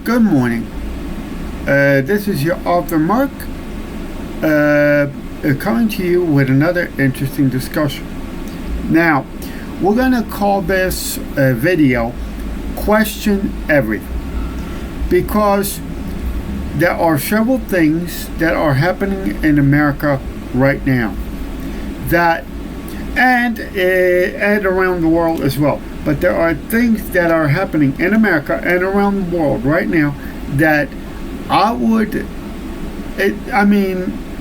Good morning. This is your author Mark coming to you with another interesting discussion. Now, we're going to call this video Question Everything, because there are several things that are happening in America right now and around the world as well. But there are things that are happening in America and around the world right now that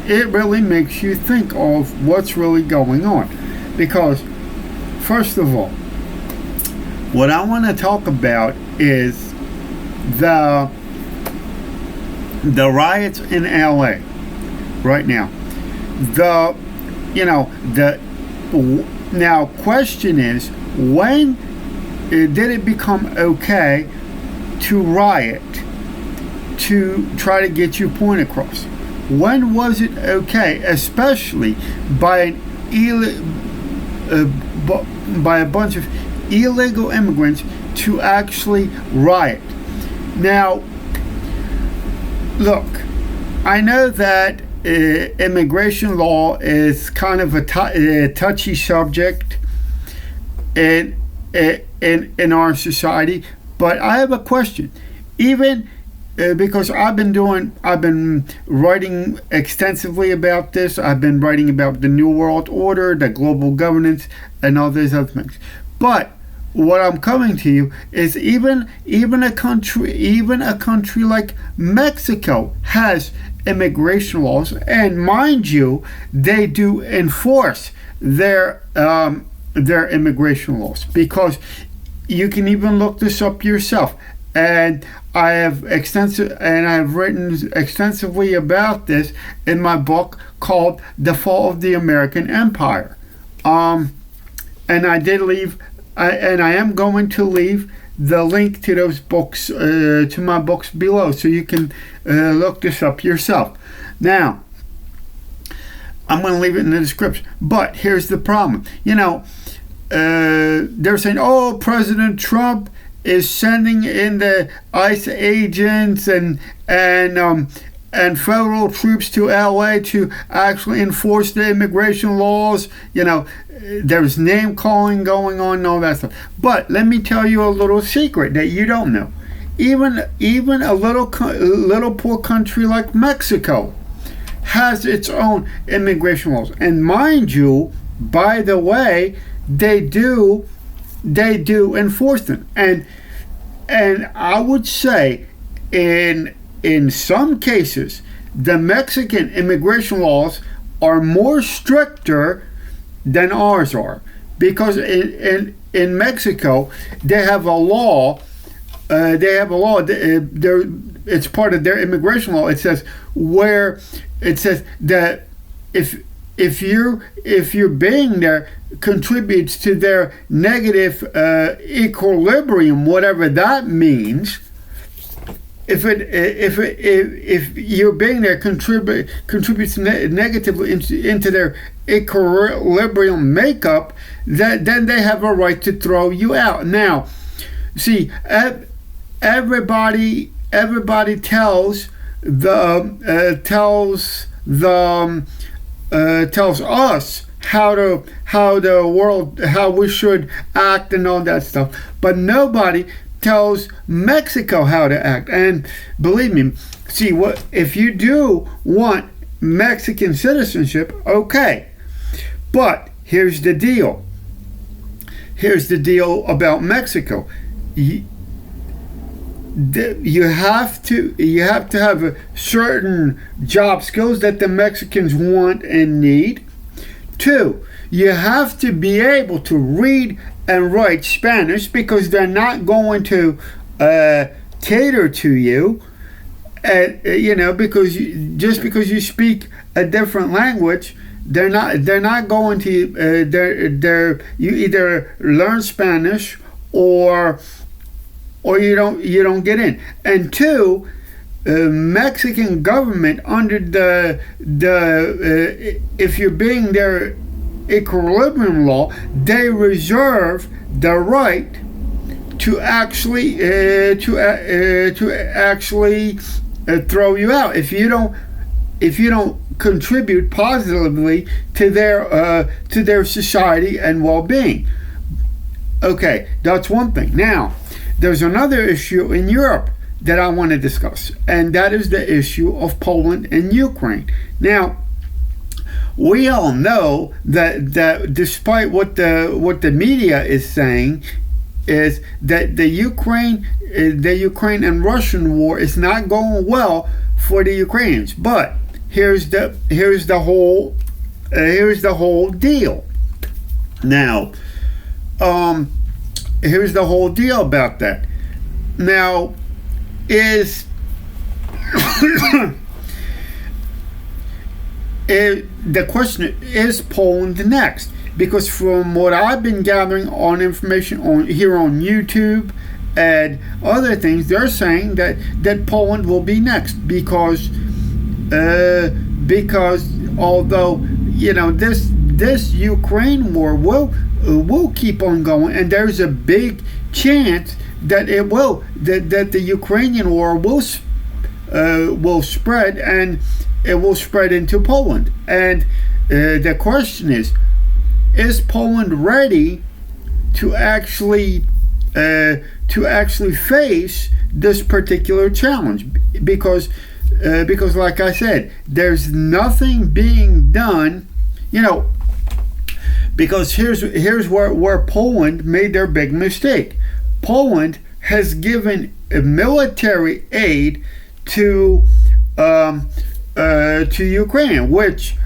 it really makes you think of what's really going on. Because, first of all, what I want to talk about is the riots in LA right now. Now, question is, when did it become okay to riot to try to get your point across? When was it okay, especially by a bunch of illegal immigrants, to actually riot? Now, look, I know that immigration law is kind of a touchy subject in our society, but I have a question. Even because I've been writing extensively about this. I've been writing about the New World Order, the global governance, and all these other things. But what I'm coming to you is even a country like Mexico has immigration laws, and mind you, they do enforce their immigration laws, because you can even look this up yourself. And I have written extensively about this in my book called The Fall of the American Empire. And I am going to leave the link to those books, to my books below, so you can look this up yourself. Now, I'm going to leave it in the description. But here's the problem. They're saying, oh, President Trump is sending in the ICE agents and federal troops to LA to actually enforce the immigration laws. There's name calling going on and all that stuff. But let me tell you a little secret that you don't know. Even a little poor country like Mexico has its own immigration laws. And mind you, by the way, they do enforce them. And I would say in some cases, the Mexican immigration laws are more stricter than ours are, because in Mexico they have a law. It's part of their immigration law. It says that if you're being there contributes to their negative equilibrium, whatever that means. If you're being there contributes negatively into their equilibrium makeup, then they have a right to throw you out. Now, see, everybody tells us how we should act and all that stuff, but nobody tells Mexico how to act. And believe me, see, what if you do want Mexican citizenship? Okay, but here's the deal about Mexico. You have to have a certain job skills that the Mexicans want and need. 2, you have to be able to read and write Spanish, because they're not going to cater to you, because you speak a different language, they're not going to. You either learn Spanish or you don't get in. And 2, Mexican government, under the if you're being their equilibrium law, they reserve the right to actually throw you out if you don't contribute positively to their society and well-being. Okay, that's one thing. Now, there's another issue in Europe that I want to discuss, and that is the issue of Poland and Ukraine. Now, we all know that despite what the media is saying, is that the Ukraine and Russian war is not going well for the Ukrainians. But here's the whole deal. Now, here's the whole deal about that. Now, is the question is Poland next? Because from what I've been gathering on information on YouTube and other things, they're saying that Poland will be next because although this Ukraine war will keep on going, and there's a big chance that that the Ukrainian war will spread, and it will spread into Poland. And the question is Poland ready to actually face this particular challenge? Because like I said, there's nothing being done, because here's where Poland made their big mistake. Poland has given military aid to Ukraine, which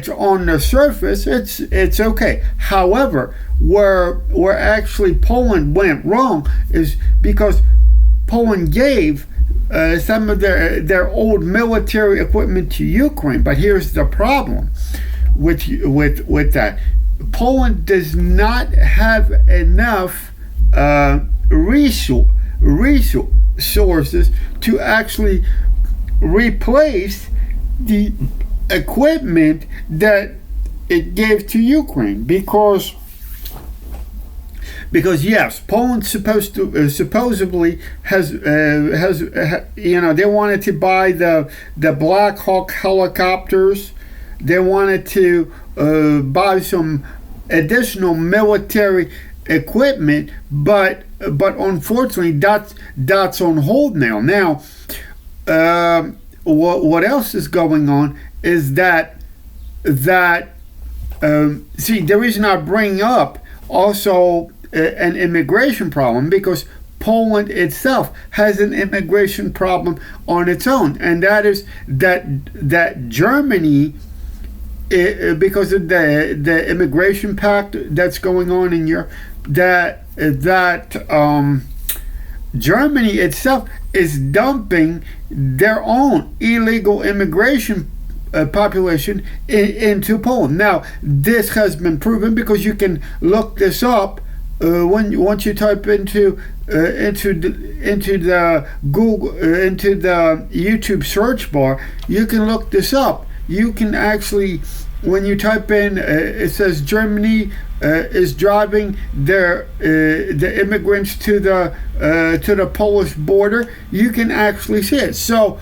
on the surface it's okay. However, where actually Poland went wrong is because Poland gave some of their old military equipment to Ukraine. But here's the problem with that: Poland does not have enough resources to actually replace the equipment that it gave to Ukraine, because yes, Poland supposedly has they wanted to buy the Black Hawk helicopters. They wanted to buy some additional military equipment, but unfortunately that's on hold now. Now, what else is going on is that see, the reason I bring up also an immigration problem, because Poland itself has an immigration problem on its own, and that is that Germany, because of the immigration pact that's going on in Europe, that Germany itself is dumping their own illegal immigration population into Poland. Now, this has been proven because you can look this up once you type into the Google into the YouTube search bar. You can look this up. You can actually, when you type in, it says Germany is driving the immigrants to the Polish border. You can actually see it. So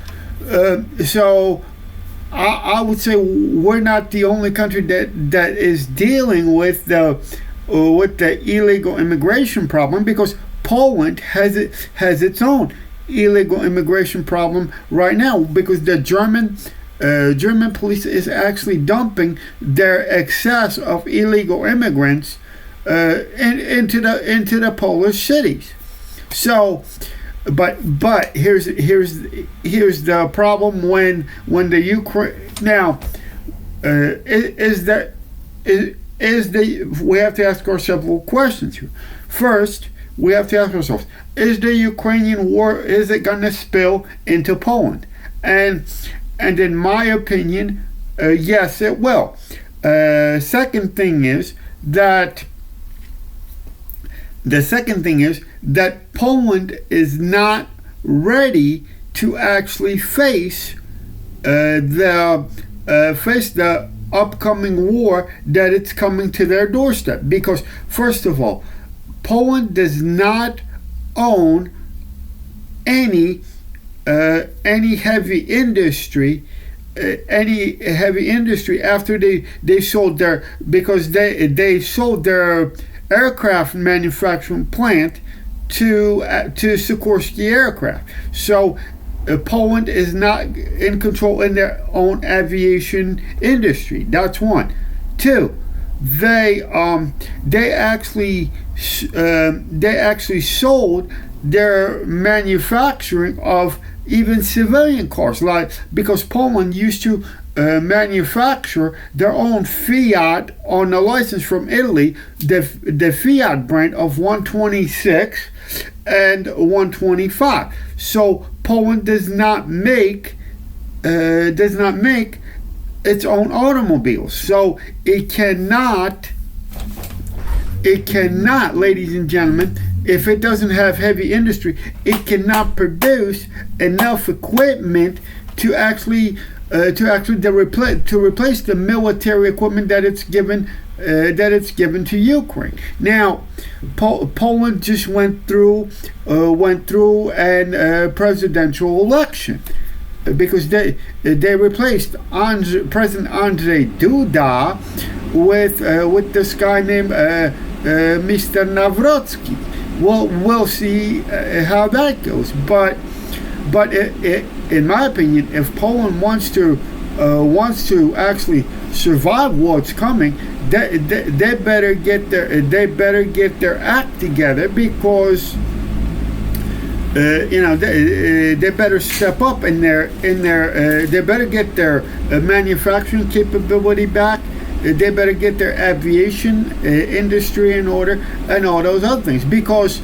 I would say we're not the only country that is dealing with the illegal immigration problem, because Poland has its own illegal immigration problem right now, because the German police is actually dumping their excess of illegal immigrants into the Polish cities. So, but here's the problem when the Ukraine now we have to ask ourselves several questions here. First, we have to ask ourselves: is the Ukrainian war, is it going to spill into Poland? And in my opinion, yes, it will. Second thing is that Poland is not ready to actually face the upcoming war that it's coming to their doorstep. Because first of all, Poland does not own any heavy industry, after they sold their, because they sold their aircraft manufacturing plant to Sikorsky Aircraft. So Poland is not in control in their own aviation industry. That's one. Two, they actually sold their manufacturing of even civilian cars, like, because Poland used to manufacture their own Fiat on a license from Italy, the Fiat brand of 126 and 125. So Poland does not make its own automobiles. So it cannot, ladies and gentlemen, if it doesn't have heavy industry, it cannot produce enough equipment to actually replace the military equipment that it's given to Ukraine. Now, Poland just went through an presidential election, because they replaced President Andrzej Duda with this guy named Mr. Nawrocki. Well, we'll see how that goes. But in my opinion, if Poland wants to actually survive what's coming, they better get their act together, because they better step up in their they better get their manufacturing capability back. They better get their aviation industry in order, and all those other things. Because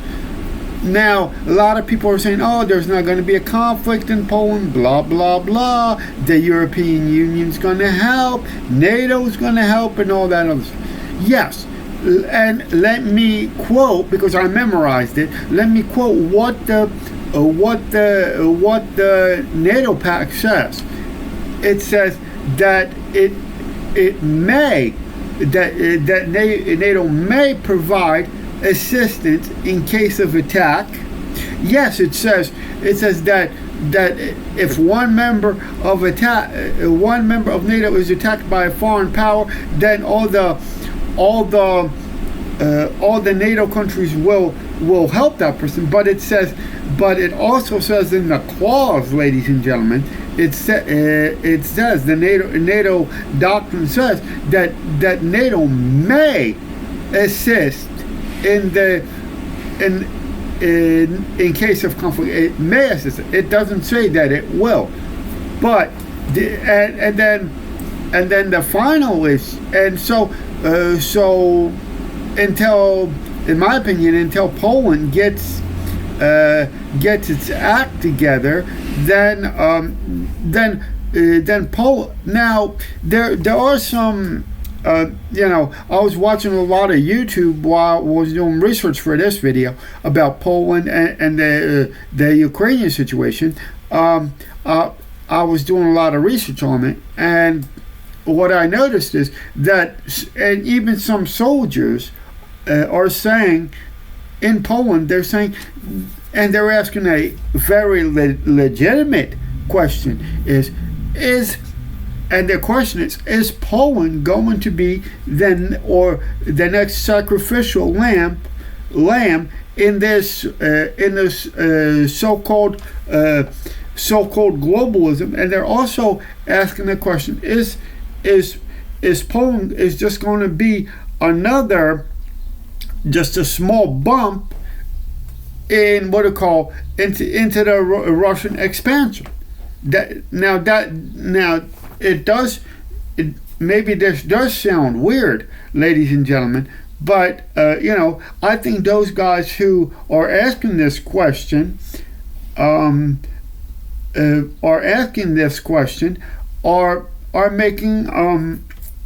now a lot of people are saying, oh, there's not going to be a conflict in Poland, blah, blah, blah. The European Union's going to help. NATO's going to help, and all that other stuff. Yes. And let me quote, because I memorized it, let me quote what the NATO pact says. It says that that NATO may provide assistance in case of attack. Yes, it says that if one member of NATO is attacked by a foreign power, then all the NATO countries will help that person. But it also says in the clause, ladies and gentlemen, it says the NATO doctrine says that NATO may assist in case of conflict. It may assist. It doesn't say that it will. But and then the final is, and so until, in my opinion, until Poland gets its act together, then Poland. Now there are some. I was watching a lot of YouTube while I was doing research for this video about Poland and the Ukrainian situation. I was doing a lot of research on it, and what I noticed is that, and even some soldiers are saying in Poland, they're saying, and they're asking a very legitimate question, and their question is Poland going to be the next sacrificial lamb in this so-called globalism? And they're also asking the question, is Poland is just going to be just a small bump in what it call into the Russian expansion? Maybe this does sound weird, ladies and gentlemen, but I think those guys who are asking this question are asking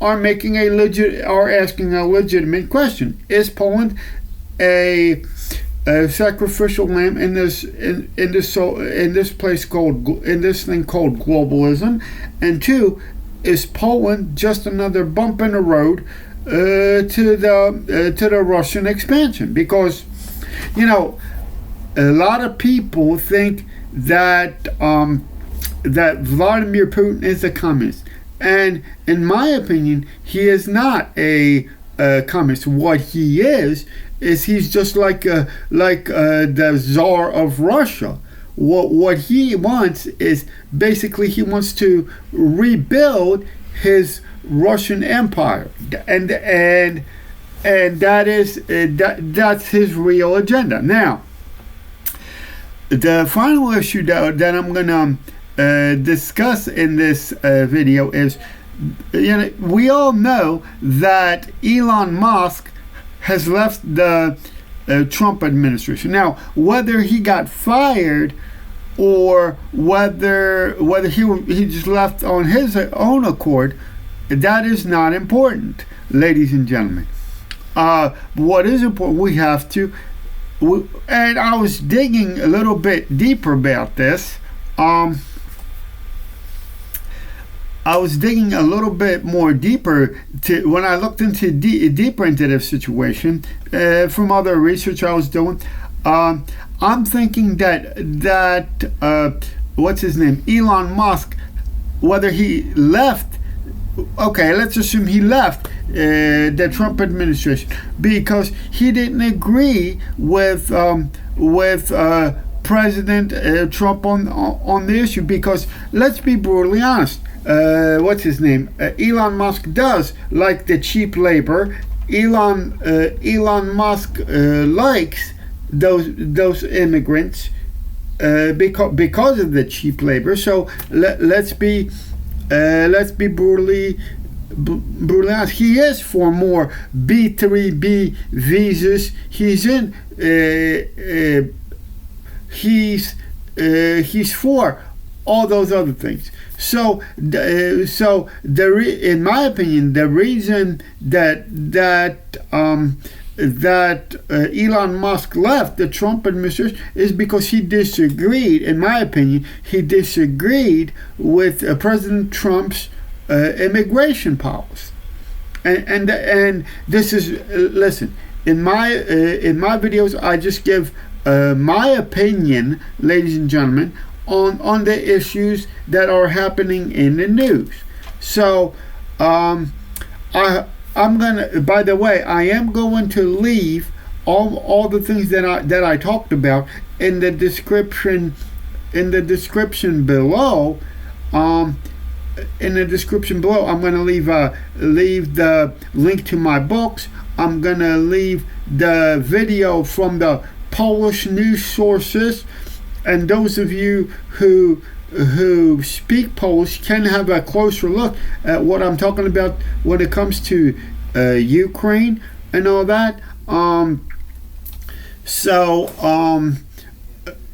asking a legitimate question. Is Poland a sacrificial lamb in this thing called globalism? And two, is Poland just another bump in the road to the Russian expansion? Because a lot of people think that that Vladimir Putin is a communist, and in my opinion, he is not a communist. What he is he's just like the Tsar of Russia. What he wants is basically he wants to rebuild his Russian Empire, and that's his real agenda. Now, the final issue that I'm gonna discuss in this video is, we all know that Elon Musk has left the Trump administration. Now, whether he got fired or whether he just left on his own accord, that is not important, ladies and gentlemen. What is important, and I was digging a little bit deeper about this. I was digging a little bit more deeper when I looked into deeper into this situation from other research I was doing. I'm thinking that what's his name, Elon Musk, whether he left. Okay, let's assume he left the Trump administration because he didn't agree with President Trump on the issue. Because let's be brutally honest, what's his name? Elon Musk does like the cheap labor. Elon Musk likes those immigrants because of the cheap labor. So let's be brutally honest. He is for more B3B visas. He's for all those other things. So in my opinion, the reason that Elon Musk left the Trump administration is because he disagreed. In my opinion, he disagreed with President Trump's immigration policy. And this is listen. In my videos, I just give my opinion, ladies and gentlemen, on the issues that are happening in the news. So I'm gonna. By the way, I am going to leave all the things that I talked about in the description below. In the description below, I'm going to leave the link to my books. I'm going to leave the video from the Polish news sources, and those of you who speak Polish can have a closer look at what I'm talking about when it comes to Ukraine and all that. So I'm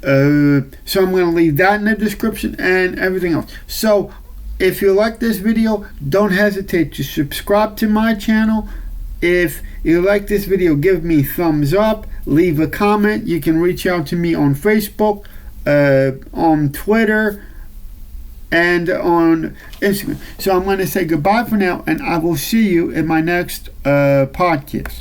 going to leave that in the description and everything else. So if you like this video, don't hesitate to subscribe to my channel. If you like this video, give me a thumbs up, leave a comment. You can reach out to me on Facebook, on Twitter, and on Instagram. So I'm going to say goodbye for now, and I will see you in my next podcast.